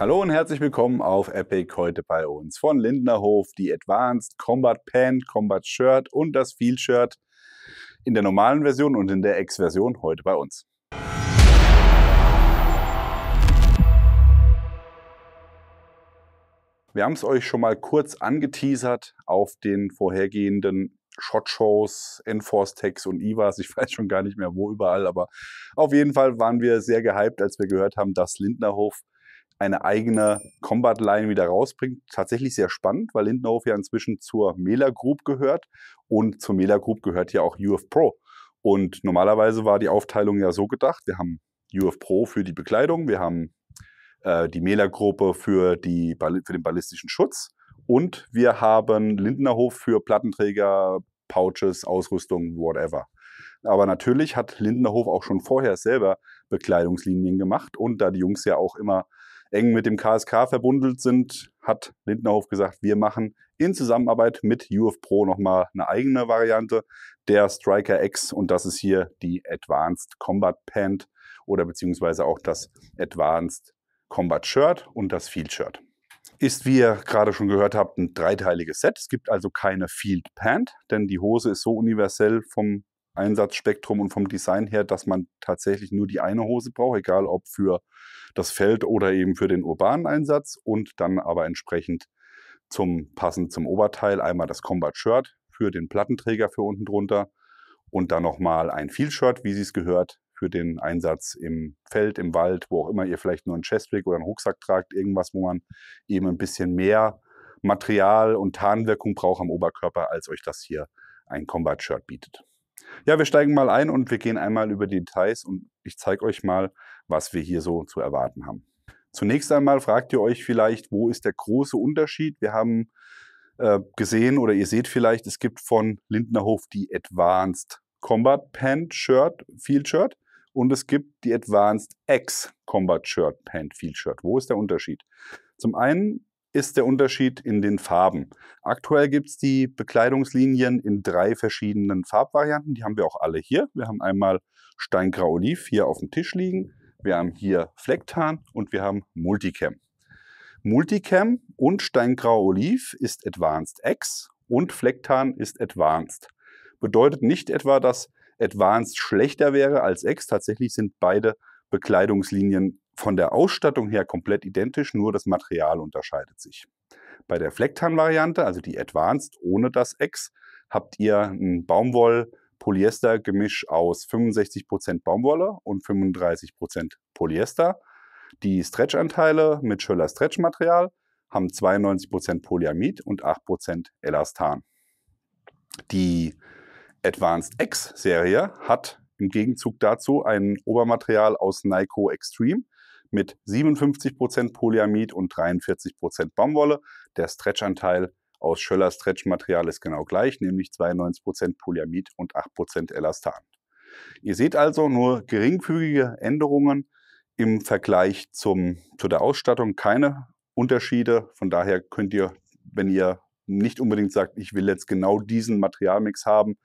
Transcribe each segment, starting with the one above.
Hallo und herzlich willkommen auf Epic. Heute bei uns von Lindner Hof die Advanced Combat Pant, Combat Shirt und das Field Shirt in der normalen Version und in der X-Version heute bei uns. Wir haben es euch schon mal kurz angeteasert auf den vorhergehenden SHOT-Shows, Enforce-Techs und IWAs. Ich weiß schon gar nicht mehr wo überall, aber auf jeden Fall waren wir sehr gehypt, als wir gehört haben, dass Lindner Hof eine eigene Combat-Line wieder rausbringt. Tatsächlich sehr spannend, weil Lindner Hof ja inzwischen zur Mela Group gehört und zur Mela Group gehört ja auch UF Pro. Und normalerweise war die Aufteilung ja so gedacht, wir haben UF Pro für die Bekleidung, wir haben die Mela-Gruppe für den ballistischen Schutz und wir haben Lindner Hof für Plattenträger, Pouches, Ausrüstung, whatever. Aber natürlich hat Lindner Hof auch schon vorher selber Bekleidungslinien gemacht und da die Jungs ja auch immer eng mit dem KSK verbundelt sind, hat Lindner Hof gesagt, wir machen in Zusammenarbeit mit UF Pro nochmal eine eigene Variante der Striker X und das ist hier die Advanced Combat Pant oder beziehungsweise auch das Advanced Combat Shirt und das Field Shirt. Ist, wie ihr gerade schon gehört habt, ein dreiteiliges Set. Es gibt also keine Field Pant, denn die Hose ist so universell vom Einsatzspektrum und vom Design her, dass man tatsächlich nur die eine Hose braucht, egal ob für das Feld oder eben für den urbanen Einsatz und dann aber entsprechend passend zum Oberteil einmal das Combat Shirt für den Plattenträger für unten drunter und dann nochmal ein Field Shirt, wie es gehört, für den Einsatz im Feld, im Wald, wo auch immer ihr vielleicht nur einen Chestrig oder einen Rucksack tragt, irgendwas, wo man eben ein bisschen mehr Material und Tarnwirkung braucht am Oberkörper, als euch das hier ein Combat Shirt bietet. Ja, wir steigen mal ein und wir gehen einmal über die Details und ich zeige euch mal, was wir hier so zu erwarten haben. Zunächst einmal fragt ihr euch vielleicht, wo ist der große Unterschied? Wir haben gesehen oder ihr seht vielleicht, es gibt von Lindner Hof die Advanced Combat Pant Shirt, Field Shirt und es gibt die Advanced X Combat Shirt, Pant, Field Shirt. Wo ist der Unterschied? Zum einen ist der Unterschied in den Farben. Aktuell gibt es die Bekleidungslinien in 3 verschiedenen Farbvarianten. Die haben wir auch alle hier. Wir haben einmal Steingrau Oliv hier auf dem Tisch liegen. Wir haben hier Flecktarn und wir haben Multicam. Multicam und Steingrau Oliv ist Advanced X und Flecktarn ist Advanced. Bedeutet nicht etwa, dass Advanced schlechter wäre als X. Tatsächlich sind beide Bekleidungslinien von der Ausstattung her komplett identisch, nur das Material unterscheidet sich. Bei der Flecktarn-Variante, also die Advanced ohne das X, habt ihr ein Baumwoll-Polyester-Gemisch aus 65% Baumwolle und 35% Polyester. Die Stretch-Anteile mit Schöller Stretch-Material haben 92% Polyamid und 8% Elastan. Die Advanced X-Serie hat im Gegenzug dazu ein Obermaterial aus Nyco Extreme mit 57% Polyamid und 43% Baumwolle. Der Stretchanteil aus Schöller Stretch-Material ist genau gleich, nämlich 92% Polyamid und 8% Elastan. Ihr seht also nur geringfügige Änderungen im Vergleich zu der Ausstattung, keine Unterschiede. Von daher könnt ihr, wenn ihr nicht unbedingt sagt, ich will jetzt genau diesen Materialmix haben,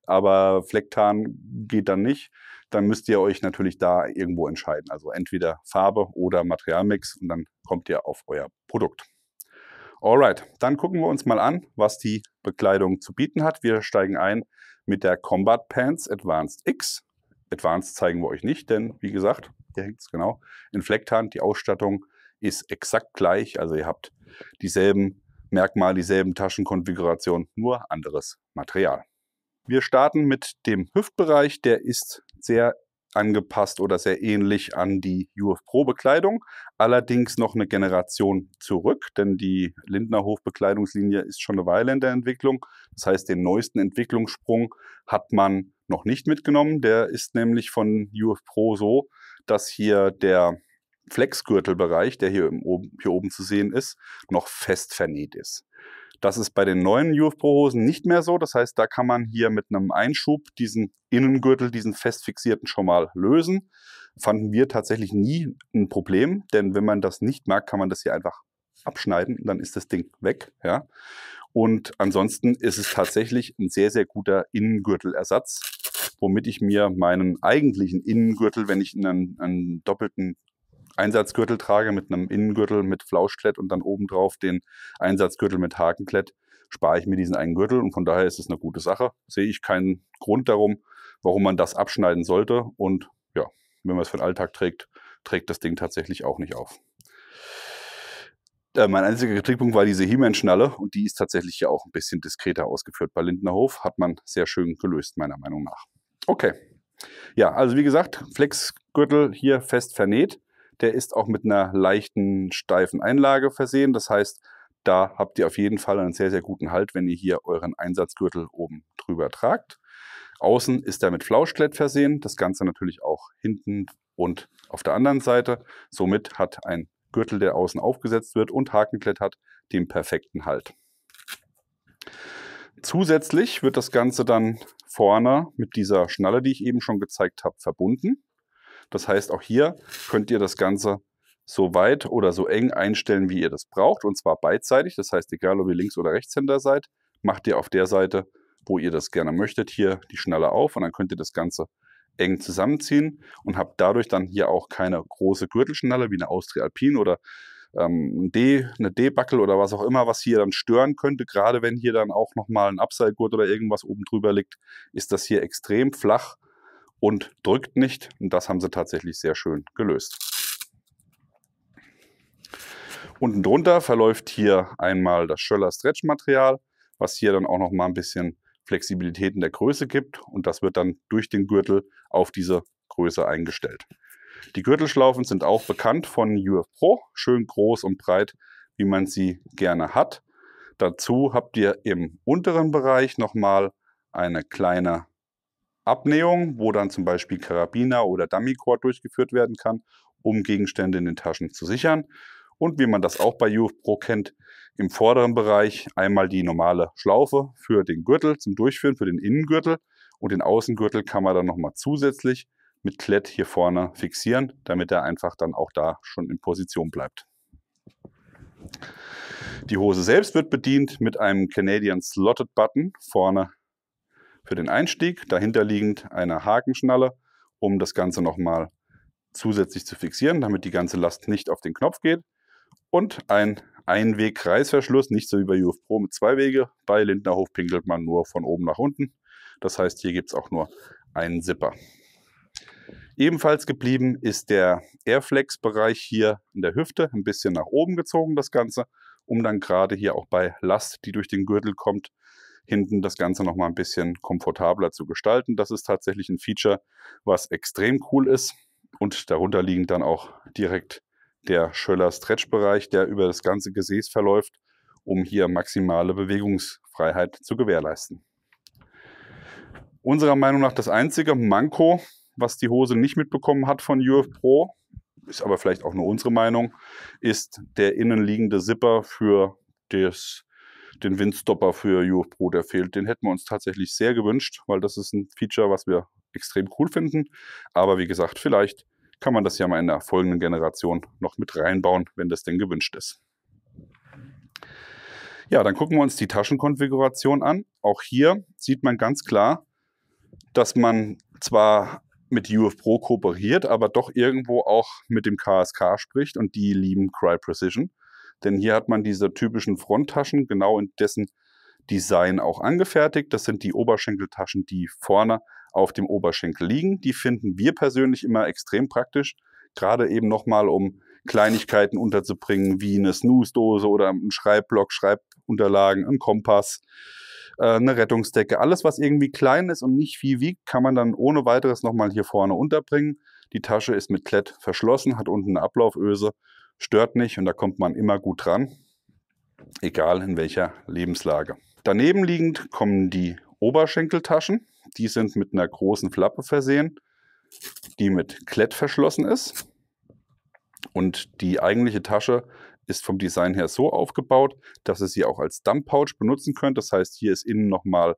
aber Flecktarn geht dann nicht, dann müsst ihr euch natürlich da irgendwo entscheiden. Also entweder Farbe oder Materialmix und dann kommt ihr auf euer Produkt. Alright, dann gucken wir uns mal an, was die Bekleidung zu bieten hat. Wir steigen ein mit der Combat Pants Advanced X. Advanced zeigen wir euch nicht, denn wie gesagt, hier hängt es genau in Flecktarn. Die Ausstattung ist exakt gleich, also ihr habt dieselben Merkmal, dieselben Taschenkonfigurationen, nur anderes Material. Wir starten mit dem Hüftbereich, der ist sehr angepasst oder sehr ähnlich an die UF Pro Bekleidung, allerdings noch eine Generation zurück, denn die Lindner Hof Bekleidungslinie ist schon eine Weile in der Entwicklung. Das heißt, den neuesten Entwicklungssprung hat man noch nicht mitgenommen. Der ist nämlich von UF Pro so, dass hier der Flexgürtelbereich, der hier oben zu sehen ist, noch fest vernäht ist. Das ist bei den neuen UF Pro Hosen nicht mehr so. Das heißt, da kann man hier mit einem Einschub diesen Innengürtel, diesen fest fixierten schon mal lösen. Fanden wir tatsächlich nie ein Problem, denn wenn man das nicht mag, kann man das hier einfach abschneiden, dann ist das Ding weg. Ja? Und ansonsten ist es tatsächlich ein sehr, sehr guter Innengürtelersatz, womit ich mir meinen eigentlichen Innengürtel, wenn ich einen doppelten Einsatzgürtel trage mit einem Innengürtel mit Flauschklett und dann obendrauf den Einsatzgürtel mit Hakenklett, spare ich mir diesen einen Gürtel und von daher ist es eine gute Sache. Sehe ich keinen Grund darum, warum man das abschneiden sollte und ja, wenn man es für den Alltag trägt, trägt das Ding tatsächlich auch nicht auf. Mein einziger Kritikpunkt war diese He-Man-Schnalle und die ist tatsächlich ja auch ein bisschen diskreter ausgeführt. Bei Lindner Hof hat man sehr schön gelöst, meiner Meinung nach. Okay, ja, also wie gesagt, Flexgürtel hier fest vernäht. Der ist auch mit einer leichten, steifen Einlage versehen. Das heißt, da habt ihr auf jeden Fall einen sehr, sehr guten Halt, wenn ihr hier euren Einsatzgürtel oben drüber tragt. Außen ist er mit Flauschklett versehen. Das Ganze natürlich auch hinten und auf der anderen Seite. Somit hat ein Gürtel, der außen aufgesetzt wird und Hakenklett hat, den perfekten Halt. Zusätzlich wird das Ganze dann vorne mit dieser Schnalle, die ich eben schon gezeigt habe, verbunden. Das heißt, auch hier könnt ihr das Ganze so weit oder so eng einstellen, wie ihr das braucht, und zwar beidseitig. Das heißt, egal ob ihr Links- oder Rechtshänder seid, macht ihr auf der Seite, wo ihr das gerne möchtet, hier die Schnalle auf und dann könnt ihr das Ganze eng zusammenziehen und habt dadurch dann hier auch keine große Gürtelschnalle wie eine Austria Alpin oder eine D-Buckel oder was auch immer, was hier dann stören könnte. Gerade wenn hier dann auch nochmal ein Abseilgurt oder irgendwas oben drüber liegt, ist das hier extrem flach und drückt nicht. Und das haben sie tatsächlich sehr schön gelöst. Unten drunter verläuft hier einmal das Schöller Stretch Material, was hier dann auch nochmal ein bisschen Flexibilität in der Größe gibt und das wird dann durch den Gürtel auf diese Größe eingestellt. Die Gürtelschlaufen sind auch bekannt von UF Pro, schön groß und breit, wie man sie gerne hat. Dazu habt ihr im unteren Bereich nochmal eine kleine Abnähung, wo dann zum Beispiel Karabiner oder Dummy-Cord durchgeführt werden kann, um Gegenstände in den Taschen zu sichern. Und wie man das auch bei UF Pro kennt, im vorderen Bereich einmal die normale Schlaufe für den Gürtel zum Durchführen, für den Innengürtel. Und den Außengürtel kann man dann nochmal zusätzlich mit Klett hier vorne fixieren, damit er einfach dann auch da schon in Position bleibt. Die Hose selbst wird bedient mit einem Canadian Slotted Button vorne für den Einstieg, dahinter liegend eine Hakenschnalle, um das Ganze nochmal zusätzlich zu fixieren, damit die ganze Last nicht auf den Knopf geht. Und ein Einweg-Reißverschluss, nicht so wie bei UF Pro mit 2 Wege. Bei Lindner Hof pinkelt man nur von oben nach unten. Das heißt, hier gibt es auch nur einen Zipper. Ebenfalls geblieben ist der Airflex-Bereich hier in der Hüfte, ein bisschen nach oben gezogen das Ganze, um dann gerade hier auch bei Last, die durch den Gürtel kommt, hinten das Ganze nochmal ein bisschen komfortabler zu gestalten. Das ist tatsächlich ein Feature, was extrem cool ist und darunter liegend dann auch direkt der Schöller Stretch-Bereich, der über das ganze Gesäß verläuft, um hier maximale Bewegungsfreiheit zu gewährleisten. Unserer Meinung nach das einzige Manko, was die Hose nicht mitbekommen hat von UF Pro, ist aber vielleicht auch nur unsere Meinung, ist der innenliegende Zipper für den Windstopper für UF Pro, der fehlt. Den hätten wir uns tatsächlich sehr gewünscht, weil das ist ein Feature, was wir extrem cool finden. Aber wie gesagt, vielleicht kann man das ja mal in der folgenden Generation noch mit reinbauen, wenn das denn gewünscht ist. Ja, dann gucken wir uns die Taschenkonfiguration an. Auch hier sieht man ganz klar, dass man zwar mit UF Pro kooperiert, aber doch irgendwo auch mit dem KSK spricht und die lieben Crye Precision. Denn hier hat man diese typischen Fronttaschen genau in dessen Design auch angefertigt. Das sind die Oberschenkeltaschen, die vorne auf dem Oberschenkel liegen. Die finden wir persönlich immer extrem praktisch, gerade eben nochmal, um Kleinigkeiten unterzubringen, wie eine Snooze-Dose oder einen Schreibblock, Schreibunterlagen, einen Kompass, eine Rettungsdecke. Alles, was irgendwie klein ist und nicht viel wiegt, kann man dann ohne weiteres nochmal hier vorne unterbringen. Die Tasche ist mit Klett verschlossen, hat unten eine Ablauföse, stört nicht und da kommt man immer gut dran, egal in welcher Lebenslage. Daneben liegend kommen die Oberschenkeltaschen. Die sind mit einer großen Flappe versehen, die mit Klett verschlossen ist. Und die eigentliche Tasche ist vom Design her so aufgebaut, dass ihr sie auch als Dump-Pouch benutzen könnt. Das heißt, hier ist innen nochmal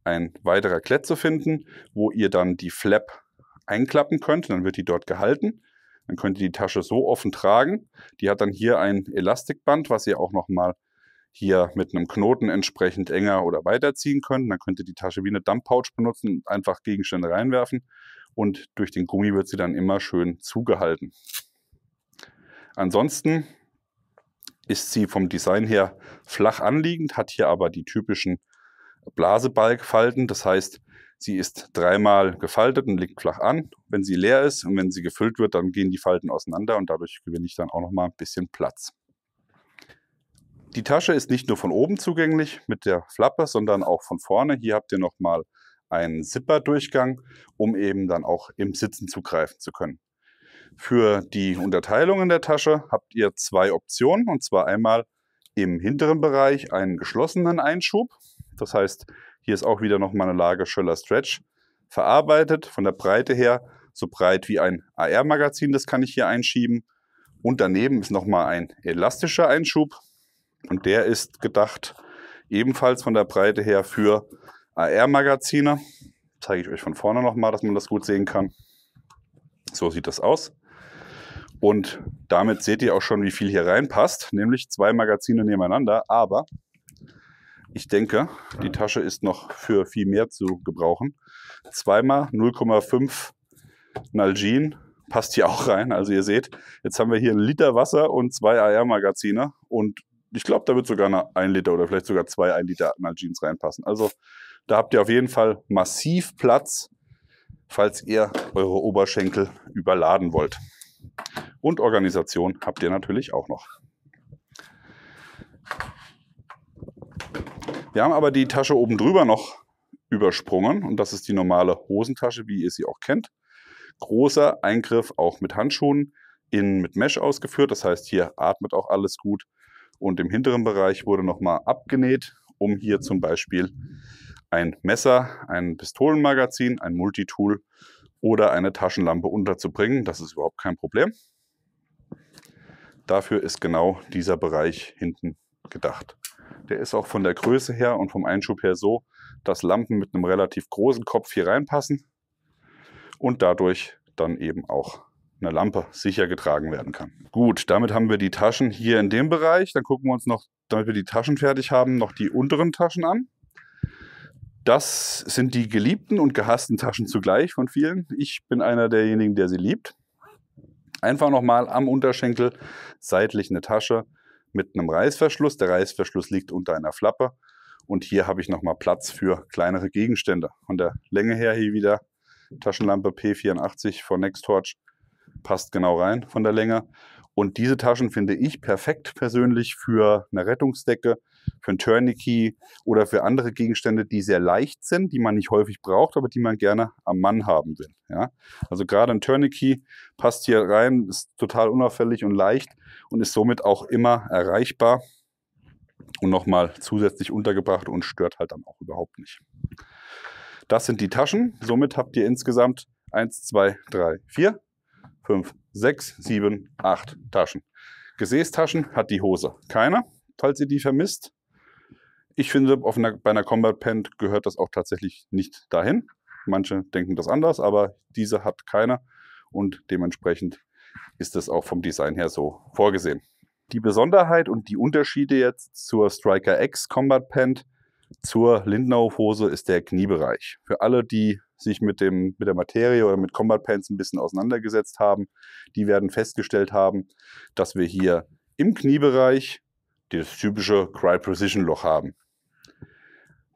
ein weiterer Klett zu finden, wo ihr dann die Flap einklappen könnt. Dann wird die dort gehalten. Dann könnt ihr die Tasche so offen tragen. Die hat dann hier ein Elastikband, was ihr auch nochmal hier mit einem Knoten entsprechend enger oder weiterziehen könnt. Dann könnt ihr die Tasche wie eine Dump-Pouch benutzen und einfach Gegenstände reinwerfen. Und durch den Gummi wird sie dann immer schön zugehalten. Ansonsten ist sie vom Design her flach anliegend, hat hier aber die typischen Blasebalgfalten. Das heißt, sie ist dreimal gefaltet und liegt flach an, wenn sie leer ist. Und wenn sie gefüllt wird, dann gehen die Falten auseinander und dadurch gewinne ich dann auch nochmal ein bisschen Platz. Die Tasche ist nicht nur von oben zugänglich mit der Flappe, sondern auch von vorne. Hier habt ihr nochmal einen Zipperdurchgang, um eben dann auch im Sitzen zugreifen zu können. Für die Unterteilung in der Tasche habt ihr zwei Optionen, und zwar einmal im hinteren Bereich einen geschlossenen Einschub. Das heißt, hier ist auch wieder nochmal eine Lage Schöller Stretch verarbeitet, von der Breite her so breit wie ein AR-Magazin, das kann ich hier einschieben. Und daneben ist nochmal ein elastischer Einschub und der ist gedacht ebenfalls von der Breite her für AR-Magazine. Zeige ich euch von vorne nochmal, dass man das gut sehen kann. So sieht das aus. Und damit seht ihr auch schon, wie viel hier reinpasst, nämlich 2 Magazine nebeneinander. Aber ich denke, die Tasche ist noch für viel mehr zu gebrauchen. 2x 0,5 Nalgene passt hier auch rein. Also ihr seht, jetzt haben wir hier 1 Liter Wasser und 2 AR-Magazine. Und ich glaube, da wird sogar 1 Liter oder vielleicht sogar 2 1 Liter Nalgenes reinpassen. Also da habt ihr auf jeden Fall massiv Platz, falls ihr eure Oberschenkel überladen wollt. Und Organisation habt ihr natürlich auch noch. Wir haben aber die Tasche oben drüber noch übersprungen und das ist die normale Hosentasche, wie ihr sie auch kennt. Großer Eingriff auch mit Handschuhen, innen mit Mesh ausgeführt, das heißt, hier atmet auch alles gut. Und im hinteren Bereich wurde nochmal abgenäht, um hier zum Beispiel ein Messer, ein Pistolenmagazin, ein Multitool oder eine Taschenlampe unterzubringen. Das ist überhaupt kein Problem. Dafür ist genau dieser Bereich hinten gedacht. Der ist auch von der Größe her und vom Einschub her so, dass Lampen mit einem relativ großen Kopf hier reinpassen und dadurch dann eben auch eine Lampe sicher getragen werden kann. Gut, damit haben wir die Taschen hier in dem Bereich. Dann gucken wir uns noch, damit wir die Taschen fertig haben, noch die unteren Taschen an. Das sind die geliebten und gehassten Taschen zugleich von vielen. Ich bin einer derjenigen, der sie liebt. Einfach nochmal am Unterschenkel seitlich eine Tasche mit einem Reißverschluss. Der Reißverschluss liegt unter einer Flappe. Und hier habe ich nochmal Platz für kleinere Gegenstände. Von der Länge her hier wieder Taschenlampe P84 von Nextorch. Passt genau rein von der Länge. Und diese Taschen finde ich perfekt persönlich für eine Rettungsdecke, für ein Tourniquet oder für andere Gegenstände, die sehr leicht sind, die man nicht häufig braucht, aber die man gerne am Mann haben will. Ja? Also gerade ein Tourniquet passt hier rein, ist total unauffällig und leicht und ist somit auch immer erreichbar und nochmal zusätzlich untergebracht und stört halt dann auch überhaupt nicht. Das sind die Taschen. Somit habt ihr insgesamt 1, 2, 3, 4, 5, 6, 7, 8 Taschen. Gesäßtaschen hat die Hose keine, falls ihr die vermisst. Ich finde, bei einer Combat Pant gehört das auch tatsächlich nicht dahin. Manche denken das anders, aber diese hat keine und dementsprechend ist es auch vom Design her so vorgesehen. Die Besonderheit und die Unterschiede jetzt zur Striker X Combat Pant zur Lindau-Hose ist der Kniebereich. Für alle, die sich mit der Materie oder mit Combat Pants ein bisschen auseinandergesetzt haben, die werden festgestellt haben, dass wir hier im Kniebereich das typische Crye Precision Loch haben.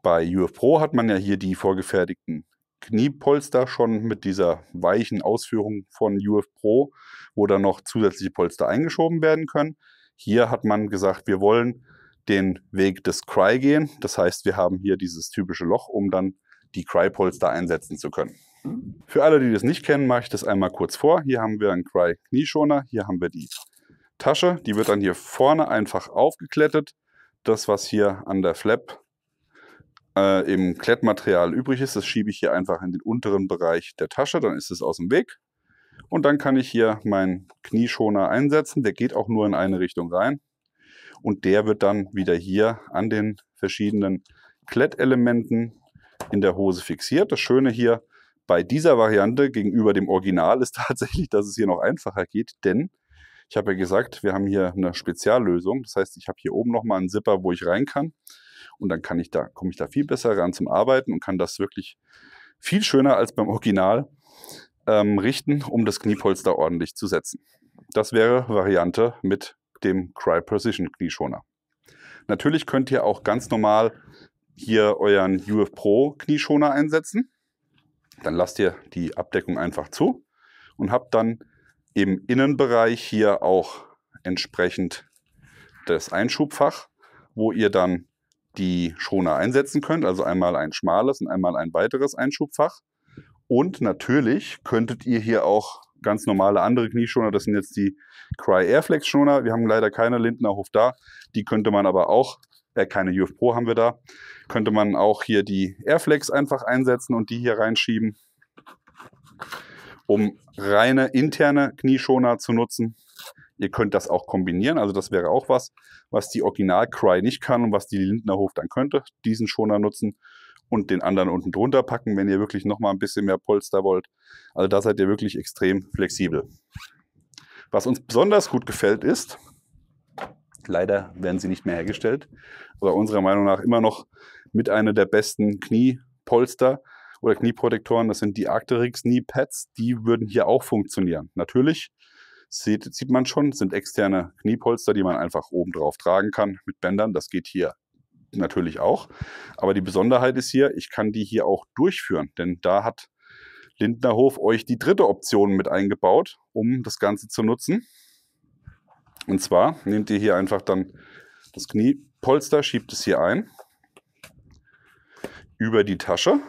Bei UF Pro hat man ja hier die vorgefertigten Kniepolster schon mit dieser weichen Ausführung von UF Pro, wo dann noch zusätzliche Polster eingeschoben werden können. Hier hat man gesagt, wir wollen den Weg des Crye gehen. Das heißt, wir haben hier dieses typische Loch, um dann die Crye-Polster einsetzen zu können. Für alle, die das nicht kennen, mache ich das einmal kurz vor. Hier haben wir einen Crye Knieschoner, hier haben wir die Tasche, die wird dann hier vorne einfach aufgeklettet. Das, was hier an der Flap im Klettmaterial übrig ist, das schiebe ich hier einfach in den unteren Bereich der Tasche, dann ist es aus dem Weg. Und dann kann ich hier meinen Knieschoner einsetzen, der geht auch nur in eine Richtung rein. Und der wird dann wieder hier an den verschiedenen Klettelementen in der Hose fixiert. Das Schöne hier bei dieser Variante gegenüber dem Original ist tatsächlich, dass es hier noch einfacher geht, denn ich habe ja gesagt, wir haben hier eine Speziallösung. Das heißt, ich habe hier oben nochmal einen Zipper, wo ich rein kann. Und dann komme ich da viel besser ran zum Arbeiten und kann das wirklich viel schöner als beim Original richten, um das Kniepolster ordentlich zu setzen. Das wäre Variante mit dem Cry Precision Knieschoner. Natürlich könnt ihr auch ganz normal hier euren UF Pro Knieschoner einsetzen. Dann lasst ihr die Abdeckung einfach zu und habt dann im Innenbereich hier auch entsprechend das Einschubfach, wo ihr dann die Schoner einsetzen könnt. Also einmal ein schmales und einmal ein weiteres Einschubfach. Und natürlich könntet ihr hier auch ganz normale andere Knieschoner, das sind jetzt die Cry Airflex Schoner. Wir haben leider keine Lindner Hof da. Die könnte man aber auch, keine UF Pro haben wir da, könnte man auch hier die Airflex einfach einsetzen und die hier reinschieben, um reine interne Knieschoner zu nutzen. Ihr könnt das auch kombinieren, also das wäre auch was die Original Cry nicht kann und was die Lindner Hof dann könnte. Diesen Schoner nutzen und den anderen unten drunter packen, wenn ihr wirklich noch mal ein bisschen mehr Polster wollt. Also da seid ihr wirklich extrem flexibel. Was uns besonders gut gefällt ist, leider werden sie nicht mehr hergestellt, aber unserer Meinung nach immer noch mit einer der besten Kniepolster oder Knieprotektoren, das sind die Arc'teryx Knee Pads, die würden hier auch funktionieren. Natürlich sieht man schon, sind externe Kniepolster, die man einfach oben drauf tragen kann mit Bändern. Das geht hier natürlich auch. Aber die Besonderheit ist hier, ich kann die hier auch durchführen, denn da hat Lindner Hof euch die dritte Option mit eingebaut, um das Ganze zu nutzen. Und zwar nehmt ihr hier einfach dann das Kniepolster, schiebt es hier ein, über die Tasche.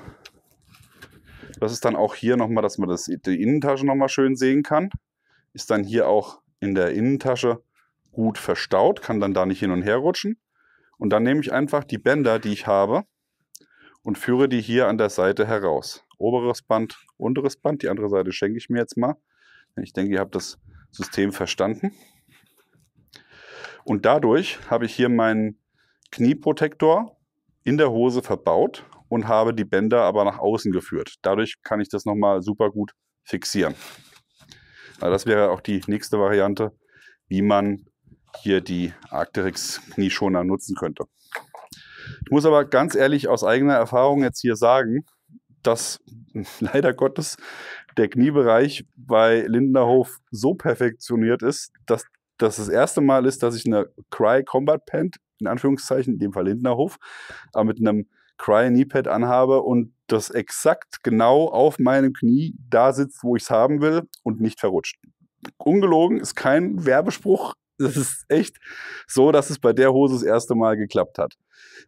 Das ist dann auch hier nochmal, dass man die Innentasche nochmal schön sehen kann. Ist dann hier auch in der Innentasche gut verstaut, kann dann da nicht hin und her rutschen. Und dann nehme ich einfach die Bänder, die ich habe, und führe die hier an der Seite heraus. Oberes Band, unteres Band, die andere Seite schenke ich mir jetzt mal. Ich denke, ihr habt das System verstanden. Und dadurch habe ich hier meinen Knieprotektor in der Hose verbaut und habe die Bänder aber nach außen geführt. Dadurch kann ich das nochmal super gut fixieren. Also das wäre auch die nächste Variante, wie man hier die Arc'teryx Knieschoner nutzen könnte. Ich muss aber ganz ehrlich aus eigener Erfahrung jetzt hier sagen, dass leider Gottes der Kniebereich bei Lindner Hof so perfektioniert ist, dass das erste Mal ist, dass ich eine Cry Combat Pant, in Anführungszeichen, in dem Fall Lindner Hof, aber mit einem Cry Knee Pad anhabe und das exakt genau auf meinem Knie da sitzt, wo ich es haben will und nicht verrutscht. Ungelogen, ist kein Werbespruch. Das ist echt so, dass es bei der Hose das erste Mal geklappt hat.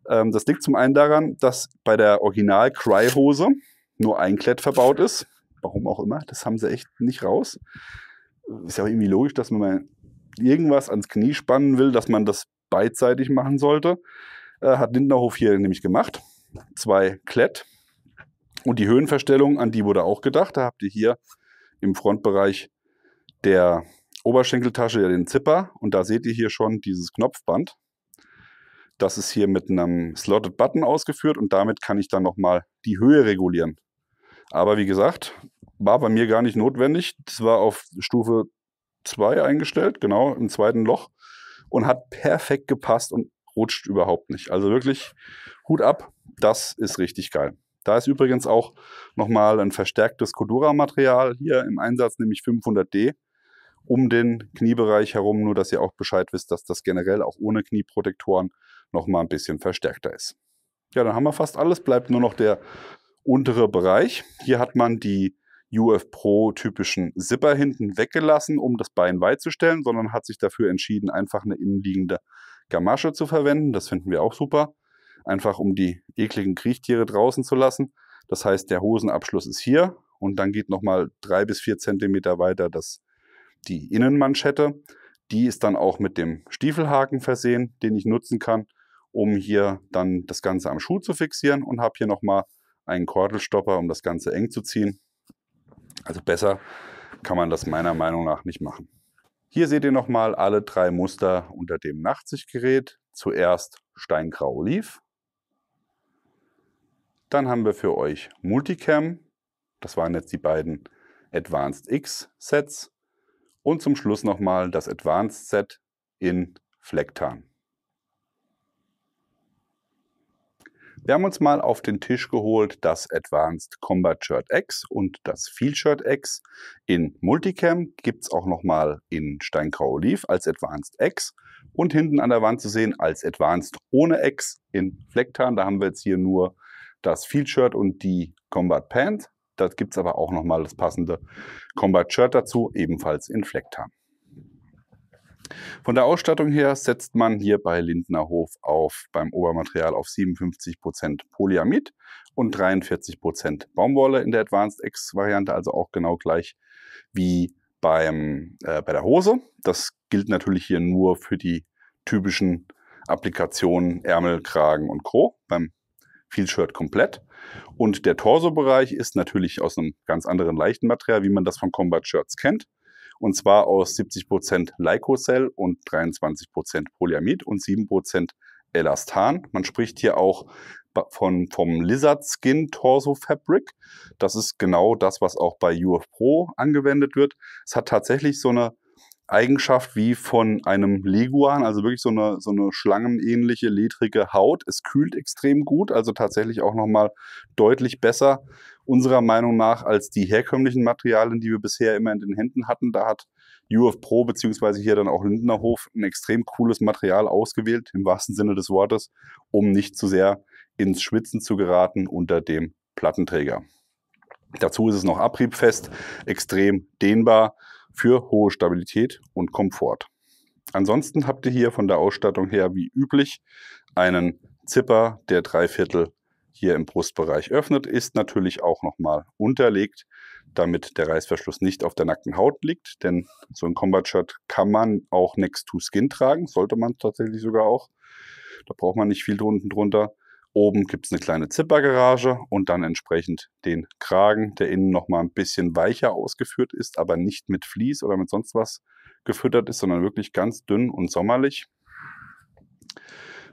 Das liegt zum einen daran, dass bei der Original Cry Hose nur ein Klett verbaut ist. Warum auch immer, das haben sie echt nicht raus. Ist ja auch irgendwie logisch, dass man mal irgendwas ans Knie spannen will, dass man das beidseitig machen sollte. Hat Lindner Hof hier nämlich gemacht. 2 Klett. Und die Höhenverstellung, an die wurde auch gedacht. Da habt ihr hier im Frontbereich der Oberschenkeltasche ja den Zipper. Und da seht ihr hier schon dieses Knopfband. Das ist hier mit einem Slotted Button ausgeführt und damit kann ich dann nochmal die Höhe regulieren. Aber wie gesagt, war bei mir gar nicht notwendig. Das war auf Stufe 2 eingestellt, genau, im zweiten Loch und hat perfekt gepasst und rutscht überhaupt nicht. Also wirklich Hut ab, das ist richtig geil. Da ist übrigens auch nochmal ein verstärktes Cordura-Material hier im Einsatz, nämlich 500D, um den Kniebereich herum, nur dass ihr auch Bescheid wisst, dass das generell auch ohne Knieprotektoren nochmal ein bisschen verstärkter ist. Ja, dann haben wir fast alles, bleibt nur noch der untere Bereich. Hier hat man die UF Pro typischen Zipper hinten weggelassen, um das Bein weit zu stellen, sondern hat sich dafür entschieden, einfach eine innenliegende Gamasche zu verwenden. Das finden wir auch super. Einfach um die ekligen Kriechtiere draußen zu lassen. Das heißt, der Hosenabschluss ist hier und dann geht nochmal 3 bis 4 Zentimeter weiter die Innenmanschette. Die ist dann auch mit dem Stiefelhaken versehen, den ich nutzen kann, um hier dann das Ganze am Schuh zu fixieren und habe hier nochmal einen Kordelstopper, um das Ganze eng zu ziehen. Also besser kann man das meiner Meinung nach nicht machen. Hier seht ihr nochmal alle 3 Muster unter dem Nachtsichtgerät. Zuerst Steingrau Oliv. Dann haben wir für euch Multicam. Das waren jetzt die beiden Advanced X Sets. Und zum Schluss nochmal das Advanced Set in Flecktarn. Wir haben uns mal auf den Tisch geholt das Advanced Combat Shirt X und das Field Shirt X in Multicam. Gibt es auch nochmal in Steingrau Oliv als Advanced X und hinten an der Wand zu sehen als Advanced ohne X in Flecktarn. Da haben wir jetzt hier nur das Field Shirt und die Combat Pant. Da gibt es aber auch nochmal das passende Combat Shirt dazu, ebenfalls in Flecktarn. Von der Ausstattung her setzt man hier bei Lindner Hof beim Obermaterial auf 57% Polyamid und 43% Baumwolle in der Advanced X Variante, also auch genau gleich wie bei der Hose. Das gilt natürlich hier nur für die typischen Applikationen Ärmel, Kragen und Co. beim Field Shirt komplett. Und der Torso-Bereich ist natürlich aus einem ganz anderen leichten Material, wie man das von Combat Shirts kennt. Und zwar aus 70% Lyocell und 23% Polyamid und 7% Elastan. Man spricht hier auch vom Lizard Skin Torso Fabric. Das ist genau das, was auch bei UF Pro angewendet wird. Es hat tatsächlich so eine Eigenschaft wie von einem Leguan, also wirklich so eine schlangenähnliche, ledrige Haut. Es kühlt extrem gut, also tatsächlich auch nochmal deutlich besser unserer Meinung nach als die herkömmlichen Materialien, die wir bisher immer in den Händen hatten. Da hat UF Pro beziehungsweise hier dann auch Lindner Hof ein extrem cooles Material ausgewählt, im wahrsten Sinne des Wortes, um nicht zu sehr ins Schwitzen zu geraten unter dem Plattenträger. Dazu ist es noch abriebfest, extrem dehnbar für hohe Stabilität und Komfort. Ansonsten habt ihr hier von der Ausstattung her wie üblich einen Zipper, der 3/4 hier im Brustbereich öffnet, ist natürlich auch nochmal unterlegt, damit der Reißverschluss nicht auf der nackten Haut liegt, denn so ein Combat Shirt kann man auch next to skin tragen, sollte man tatsächlich sogar auch. Da braucht man nicht viel unten drunter. Oben gibt es eine kleine Zippergarage und dann entsprechend den Kragen, der innen nochmal ein bisschen weicher ausgeführt ist, aber nicht mit Vlies oder mit sonst was gefüttert ist, sondern wirklich ganz dünn und sommerlich.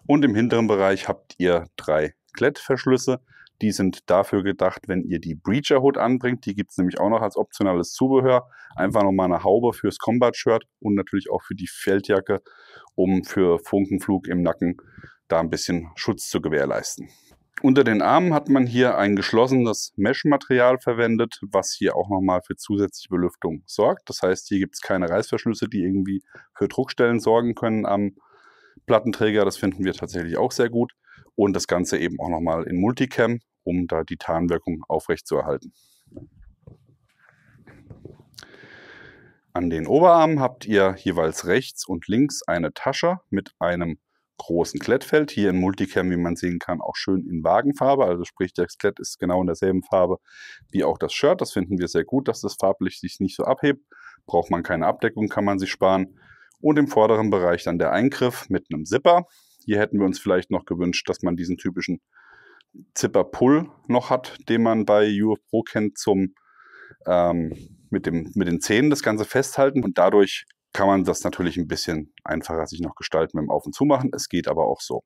Und im hinteren Bereich habt ihr 3 Klettverschlüsse. Die sind dafür gedacht, wenn ihr die Breacher Hood anbringt. Die gibt es nämlich auch noch als optionales Zubehör. Einfach nochmal eine Haube fürs Combat Shirt und natürlich auch für die Feldjacke, um für Funkenflug im Nacken da ein bisschen Schutz zu gewährleisten. Unter den Armen hat man hier ein geschlossenes Mesh-Material verwendet, was hier auch nochmal für zusätzliche Belüftung sorgt. Das heißt, hier gibt es keine Reißverschlüsse, die irgendwie für Druckstellen sorgen können am Plattenträger. Das finden wir tatsächlich auch sehr gut. Und das Ganze eben auch nochmal in Multicam, um da die Tarnwirkung aufrechtzuerhalten. An den Oberarmen habt ihr jeweils rechts und links eine Tasche mit einem großen Klettfeld. Hier in Multicam, wie man sehen kann, auch schön in Wagenfarbe. Also sprich, das Klett ist genau in derselben Farbe wie auch das Shirt. Das finden wir sehr gut, dass das farblich sich nicht so abhebt. Braucht man keine Abdeckung, kann man sich sparen. Und im vorderen Bereich dann der Eingriff mit einem Zipper. Hier hätten wir uns vielleicht noch gewünscht, dass man diesen typischen Zipper-Pull noch hat, den man bei UF Pro kennt, zum mit den Zähnen das Ganze festhalten. Und dadurch kann man das natürlich ein bisschen einfacher sich noch gestalten mit dem Auf- und Zumachen. Es geht aber auch so.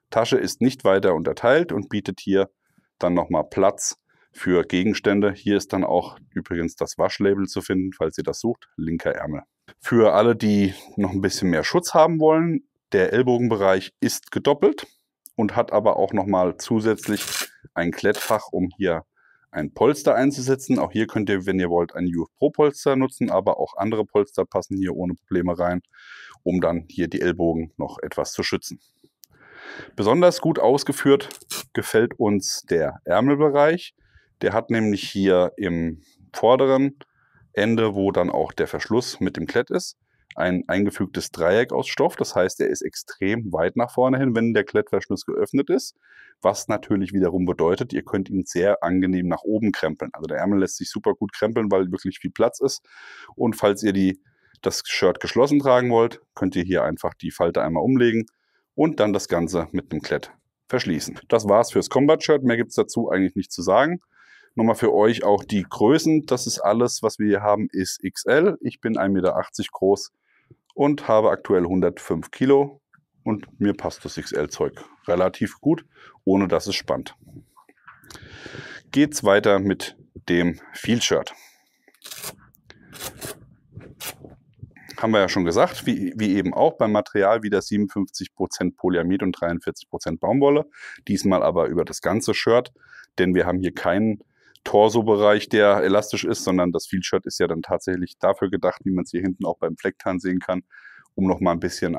Tasche ist nicht weiter unterteilt und bietet hier dann nochmal Platz für Gegenstände. Hier ist dann auch übrigens das Waschlabel zu finden, falls ihr das sucht. Linker Ärmel. Für alle, die noch ein bisschen mehr Schutz haben wollen, der Ellbogenbereich ist gedoppelt und hat aber auch nochmal zusätzlich ein Klettfach, um hier ein Polster einzusetzen. Auch hier könnt ihr, wenn ihr wollt, ein UF Pro Polster nutzen, aber auch andere Polster passen hier ohne Probleme rein, um dann hier die Ellbogen noch etwas zu schützen. Besonders gut ausgeführt gefällt uns der Ärmelbereich. Der hat nämlich hier im vorderen Ende, wo dann auch der Verschluss mit dem Klett ist, ein eingefügtes Dreieck aus Stoff. Das heißt, er ist extrem weit nach vorne hin, wenn der Klettverschluss geöffnet ist. Was natürlich wiederum bedeutet, ihr könnt ihn sehr angenehm nach oben krempeln. Also der Ärmel lässt sich super gut krempeln, weil wirklich viel Platz ist. Und falls ihr das Shirt geschlossen tragen wollt, könnt ihr hier einfach die Falte einmal umlegen und dann das Ganze mit einem Klett verschließen. Das war's fürs Combat Shirt. Mehr gibt es dazu eigentlich nicht zu sagen. Nochmal für euch auch die Größen. Das ist alles, was wir hier haben, ist XL. Ich bin 1,80 Meter groß und habe aktuell 105 Kilo. Und mir passt das XL-Zeug relativ gut, ohne dass es spannt. Geht's weiter mit dem Field Shirt. haben wir ja schon gesagt, wie eben auch beim Material wieder 57% Polyamid und 43% Baumwolle. Diesmal aber über das ganze Shirt, denn wir haben hier keinen Torso-Bereich, der elastisch ist, sondern das Field-Shirt ist ja dann tatsächlich dafür gedacht, wie man es hier hinten auch beim Flecktarn sehen kann, um nochmal ein bisschen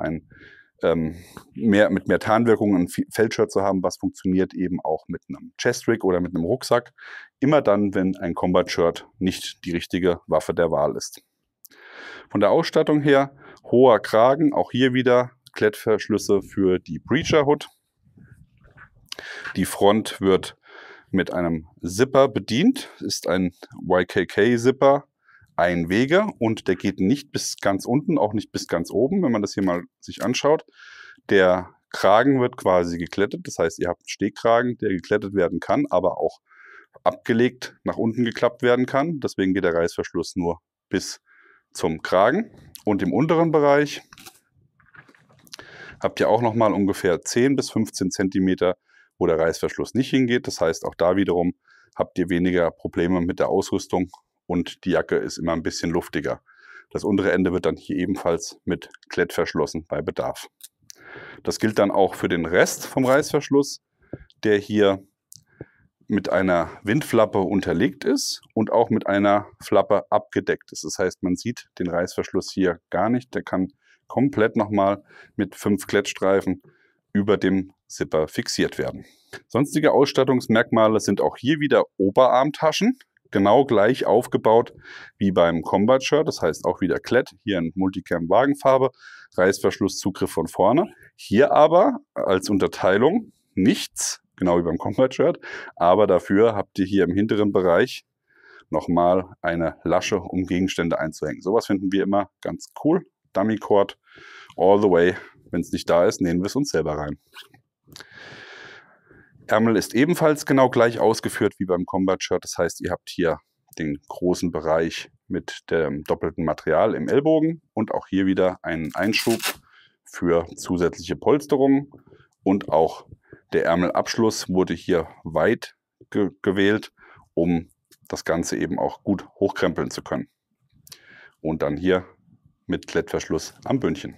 mit mehr Tarnwirkung ein Feldshirt zu haben, was funktioniert eben auch mit einem Chest-Rig oder mit einem Rucksack. Immer dann, wenn ein Combat-Shirt nicht die richtige Waffe der Wahl ist. Von der Ausstattung her, hoher Kragen, auch hier wieder Klettverschlüsse für die Breacher Hood. Die Front wird mit einem Zipper bedient, ist ein YKK-Zipper, Einwege, und der geht nicht bis ganz unten, auch nicht bis ganz oben, wenn man das hier mal sich anschaut. Der Kragen wird quasi geklettet, das heißt, ihr habt einen Stehkragen, der geklettet werden kann, aber auch abgelegt nach unten geklappt werden kann. Deswegen geht der Reißverschluss nur bis zum Kragen. Und im unteren Bereich habt ihr auch nochmal ungefähr 10 bis 15 Zentimeter, wo der Reißverschluss nicht hingeht. Das heißt, auch da wiederum habt ihr weniger Probleme mit der Ausrüstung und die Jacke ist immer ein bisschen luftiger. Das untere Ende wird dann hier ebenfalls mit Klett verschlossen bei Bedarf. Das gilt dann auch für den Rest vom Reißverschluss, der hier mit einer Windflappe unterlegt ist und auch mit einer Flappe abgedeckt ist. Das heißt, man sieht den Reißverschluss hier gar nicht. Der kann komplett nochmal mit 5 Klettstreifen über dem Zipper fixiert werden. Sonstige Ausstattungsmerkmale sind auch hier wieder Oberarmtaschen, genau gleich aufgebaut wie beim Combat Shirt. Das heißt auch wieder Klett, hier in Multicam Wagenfarbe, Reißverschlusszugriff von vorne. Hier aber als Unterteilung nichts, genau wie beim Combat Shirt, aber dafür habt ihr hier im hinteren Bereich nochmal eine Lasche, um Gegenstände einzuhängen. Sowas finden wir immer ganz cool. Dummy Cord all the way. Wenn es nicht da ist, nähen wir es uns selber rein. Ärmel ist ebenfalls genau gleich ausgeführt wie beim Combat Shirt. Das heißt, ihr habt hier den großen Bereich mit dem doppelten Material im Ellbogen und auch hier wieder einen Einschub für zusätzliche Polsterung. Und auch der Ärmelabschluss wurde hier weit gewählt, um das Ganze eben auch gut hochkrempeln zu können. Und dann hier mit Klettverschluss am Bündchen.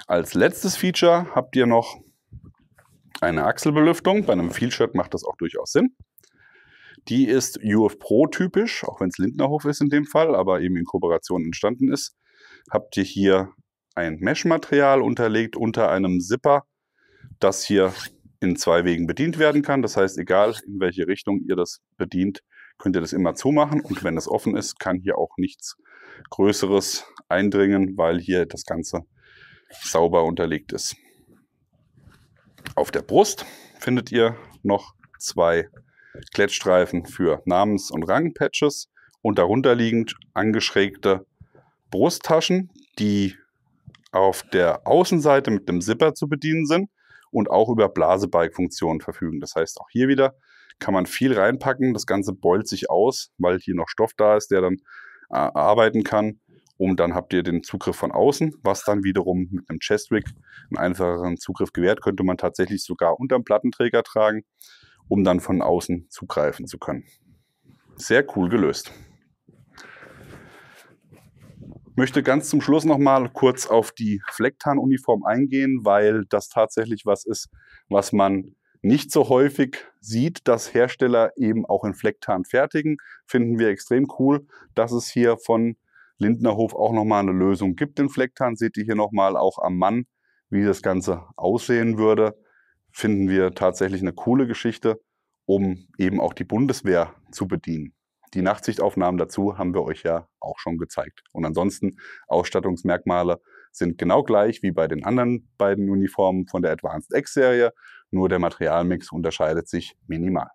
Als letztes Feature habt ihr noch eine Achselbelüftung. Bei einem Field-Shirt macht das auch durchaus Sinn. Die ist UF Pro typisch, auch wenn es Lindnerhof ist in dem Fall, aber eben in Kooperation entstanden ist. Habt ihr hier ein Mesh-Material unterlegt unter einem Zipper, das hier in 2 Wegen bedient werden kann. Das heißt, egal in welche Richtung ihr das bedient, könnt ihr das immer zumachen. Und wenn das offen ist, kann hier auch nichts Größeres eindringen, weil hier das Ganze sauber unterlegt ist. Auf der Brust findet ihr noch 2 Klettstreifen für Namens- und Rangpatches und darunter liegend angeschrägte Brusttaschen, die auf der Außenseite mit dem Zipper zu bedienen sind und auch über Blasebike-Funktionen verfügen. Das heißt, auch hier wieder kann man viel reinpacken. Das Ganze beult sich aus, weil hier noch Stoff da ist, der dann arbeiten kann. Und dann habt ihr den Zugriff von außen, was dann wiederum mit einem Chest-Rig einen einfacheren Zugriff gewährt. Könnte man tatsächlich sogar unterm Plattenträger tragen, um dann von außen zugreifen zu können. Sehr cool gelöst. Ich möchte ganz zum Schluss noch mal kurz auf die Flecktarnuniform eingehen, weil das tatsächlich was ist, was man nicht so häufig sieht, dass Hersteller eben auch in Flecktarn fertigen. Finden wir extrem cool, dass es hier von Lindnerhof auch nochmal eine Lösung gibt in Flecktarn. Seht ihr hier nochmal auch am Mann, wie das Ganze aussehen würde. Finden wir tatsächlich eine coole Geschichte, um eben auch die Bundeswehr zu bedienen. Die Nachtsichtaufnahmen dazu haben wir euch ja auch schon gezeigt. Und ansonsten Ausstattungsmerkmale sind genau gleich wie bei den anderen beiden Uniformen von der Advanced X-Serie, nur der Materialmix unterscheidet sich minimal.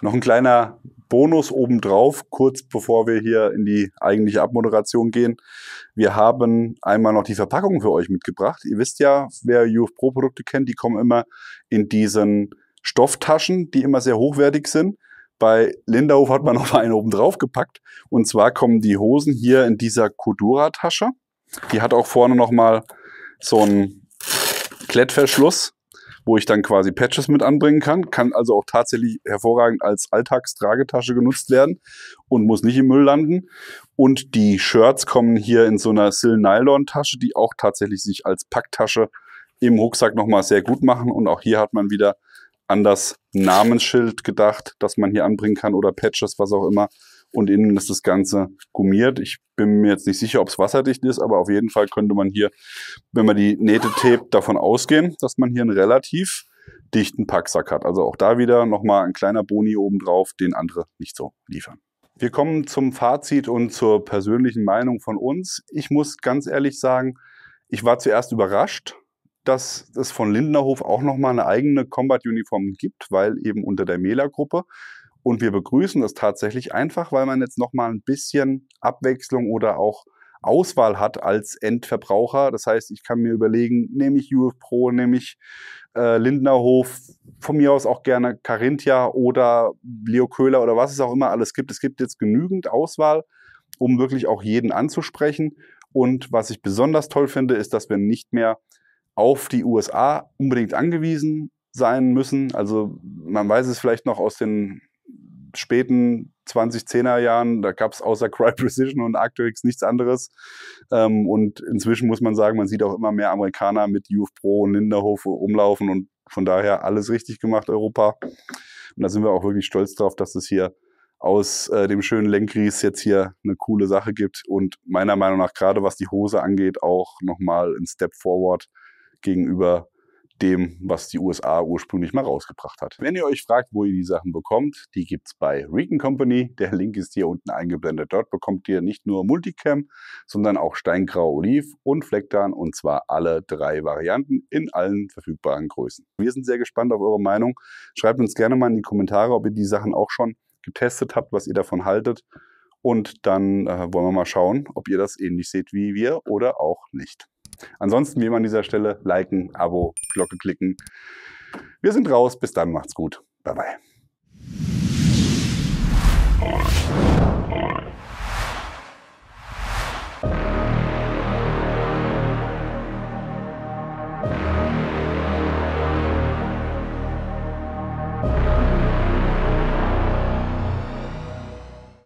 Noch ein kleiner Bonus obendrauf, kurz bevor wir hier in die eigentliche Abmoderation gehen. Wir haben einmal noch die Verpackung für euch mitgebracht. Ihr wisst ja, wer UF Pro Produkte kennt, die kommen immer in diesen Stofftaschen, die immer sehr hochwertig sind. Bei Lindnerhof hat man noch eine oben drauf gepackt. Und zwar kommen die Hosen hier in dieser Cordura-Tasche. Die hat auch vorne nochmal so einen Klettverschluss, wo ich dann quasi Patches mit anbringen kann. Kann also auch tatsächlich hervorragend als Alltagstragetasche genutzt werden und muss nicht im Müll landen. Und die Shirts kommen hier in so einer Sil-Nylon-Tasche, die auch tatsächlich sich als Packtasche im Rucksack nochmal sehr gut machen. Und auch hier hat man wieder an das Namensschild gedacht, das man hier anbringen kann oder Patches, was auch immer. Und innen ist das Ganze gummiert. Ich bin mir jetzt nicht sicher, ob es wasserdicht ist, aber auf jeden Fall könnte man hier, wenn man die Nähte tapet, davon ausgehen, dass man hier einen relativ dichten Packsack hat. Also auch da wieder nochmal ein kleiner Boni obendrauf, den andere nicht so liefern. Wir kommen zum Fazit und zur persönlichen Meinung von uns. Ich muss ganz ehrlich sagen, ich war zuerst überrascht, dass es von Lindnerhof auch nochmal eine eigene Combat-Uniform gibt, weil eben unter der Mela-Gruppe. Und wir begrüßen das tatsächlich einfach, weil man jetzt nochmal ein bisschen Abwechslung oder auch Auswahl hat als Endverbraucher. Das heißt, ich kann mir überlegen, nehme ich UF Pro, nehme ich Lindnerhof, von mir aus auch gerne Carinthia oder Leo Köhler oder was es auch immer alles gibt. Es gibt jetzt genügend Auswahl, um wirklich auch jeden anzusprechen. Und was ich besonders toll finde, ist, dass wir nicht mehr auf die USA unbedingt angewiesen sein müssen. Also man weiß es vielleicht noch aus den späten 2010er Jahren, da gab es außer Cry Precision und Arc'teryx nichts anderes. Und inzwischen muss man sagen, man sieht auch immer mehr Amerikaner mit UF Pro und Lindnerhof rumlaufen und von daher alles richtig gemacht, Europa. Und da sind wir auch wirklich stolz drauf, dass es hier aus dem schönen Lenkries jetzt hier eine coole Sache gibt und meiner Meinung nach gerade was die Hose angeht, auch nochmal ein Step forward gegenüber dem, was die USA ursprünglich mal rausgebracht hat. Wenn ihr euch fragt, wo ihr die Sachen bekommt, die gibt es bei Recon Company. Der Link ist hier unten eingeblendet. Dort bekommt ihr nicht nur Multicam, sondern auch Steingrau Oliv und Flecktarn und zwar alle 3 Varianten in allen verfügbaren Größen. Wir sind sehr gespannt auf eure Meinung. Schreibt uns gerne mal in die Kommentare, ob ihr die Sachen auch schon getestet habt, was ihr davon haltet. Und dann wollen wir mal schauen, ob ihr das ähnlich seht wie wir oder auch nicht. Ansonsten wie immer an dieser Stelle liken, Abo, Glocke klicken. Wir sind raus. Bis dann. Macht's gut. Bye, bye.